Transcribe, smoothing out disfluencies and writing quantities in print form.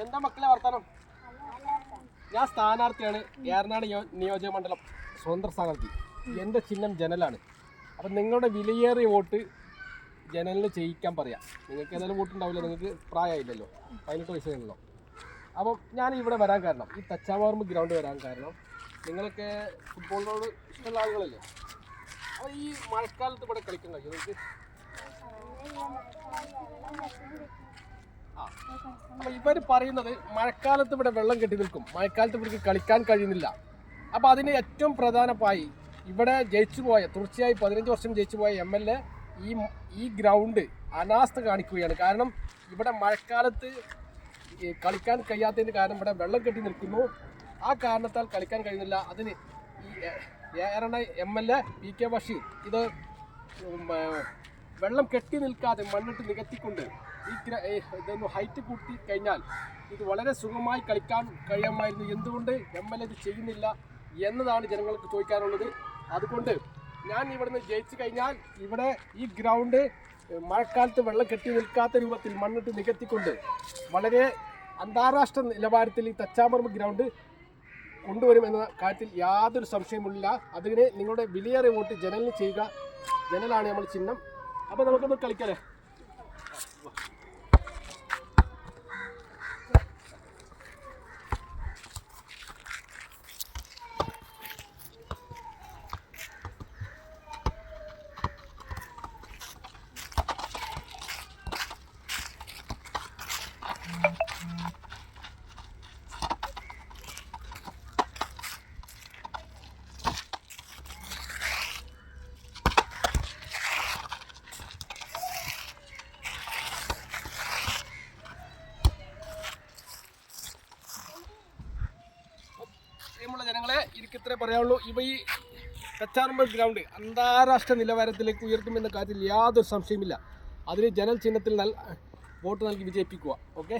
എന്താ മക്കളെ വർത്താനം? ഞാൻ സ്ഥാനാർത്ഥിയാണ്, ഏറനാട് നിയോജക മണ്ഡലം സ്വതന്ത്ര സ്ഥാനാർത്ഥി. എൻ്റെ ചിഹ്നം ജനലാണ്. അപ്പം നിങ്ങളുടെ വിലയേറിയ വോട്ട് ജനലിന് ചെയ്യിക്കാൻ പറയാം. നിങ്ങൾക്ക് ഏതായാലും വോട്ടുണ്ടാവില്ല, നിങ്ങൾക്ക് പ്രായമായില്ലല്ലോ, 18 വയസ്സാണല്ലോ. അപ്പം ഞാൻ ഇവിടെ വരാൻ കാരണം, ഈ തച്ചാമ്പറമ്പ് ഗ്രൗണ്ട് വരാൻ കാരണം, നിങ്ങളൊക്കെ ഫുട്ബോളിനോട് ഇഷ്ടമുള്ള ആളുകളല്ലേ. അപ്പോൾ ഈ മഴക്കാലത്ത് ഇവിടെ കളിക്കാൻ കഴിയും നിങ്ങൾക്ക്? അപ്പോൾ ഇവർ പറയുന്നത് മഴക്കാലത്ത് ഇവിടെ വെള്ളം കെട്ടി നിൽക്കും, മഴക്കാലത്ത് ഇവർക്ക് കളിക്കാൻ കഴിയുന്നില്ല. അപ്പോൾ അതിന് ഏറ്റവും പ്രധാനമായി ഇവിടെ ജയിച്ചുപോയ, തുടർച്ചയായി 15 വർഷം ജയിച്ചുപോയ MLA ഈ ഗ്രൗണ്ട് അനാസ്ഥ കാണിക്കുകയാണ്. കാരണം ഇവിടെ മഴക്കാലത്ത് കളിക്കാൻ കഴിയാത്തതിന് കാരണം ഇവിടെ വെള്ളം കെട്ടി നിൽക്കുന്നു. ആ കാരണത്താൽ കളിക്കാൻ കഴിയുന്നില്ല. അതിന് ഈ ഏറണ MLA PK ബഷീർ ഇത് വെള്ളം കെട്ടി നിൽക്കാതെ മണ്ണിട്ട് നികത്തിക്കൊണ്ട് ഇതൊന്ന് ഹൈറ്റ് കൂട്ടി കഴിഞ്ഞാൽ ഇത് വളരെ സുഖമായി കളിക്കാൻ കഴിയാമായിരുന്നു. എന്തുകൊണ്ട് MLA ഇത് ചെയ്യുന്നില്ല എന്നതാണ് ജനങ്ങൾക്ക് ചോദിക്കാനുള്ളത്. അതുകൊണ്ട് ഞാൻ ഇവിടുന്ന് ജയിച്ചു കഴിഞ്ഞാൽ ഇവിടെ ഈ ഗ്രൗണ്ട് മഴക്കാലത്ത് വെള്ളം കെട്ടി നിൽക്കാത്ത രൂപത്തിൽ മണ്ണിട്ട് നികത്തിക്കൊണ്ട് വളരെ അന്താരാഷ്ട്ര നിലവാരത്തിൽ ഈ തച്ചാമ്പറമ്പ് ഗ്രൗണ്ട് കൊണ്ടുവരുമെന്ന കാര്യത്തിൽ യാതൊരു സംശയമില്ല. അതിന് നിങ്ങളുടെ വിലയേറിയ വോട്ട് ജനലിന് ചെയ്യുക. ജനലാണ് നമ്മൾ ചിഹ്നം. അപ്പോൾ നമുക്കൊന്ന് കളിക്കാല്ലേ? പ്രിയമുള്ള ജനങ്ങളെ, എനിക്കിത്രേ പറയാനുള്ളൂ. ഈ തച്ചാമ്പറമ്പ് ഗ്രൗണ്ട് അന്താരാഷ്ട്ര നിലവാരത്തിലേക്ക് ഉയർത്തുമെന്ന കാര്യത്തിൽ യാതൊരു സംശയമില്ല. അതിന് ജനൽ ചിഹ്നത്തിൽ വോട്ട് നൽകി വിജയിപ്പിക്കുക. ഓക്കെ.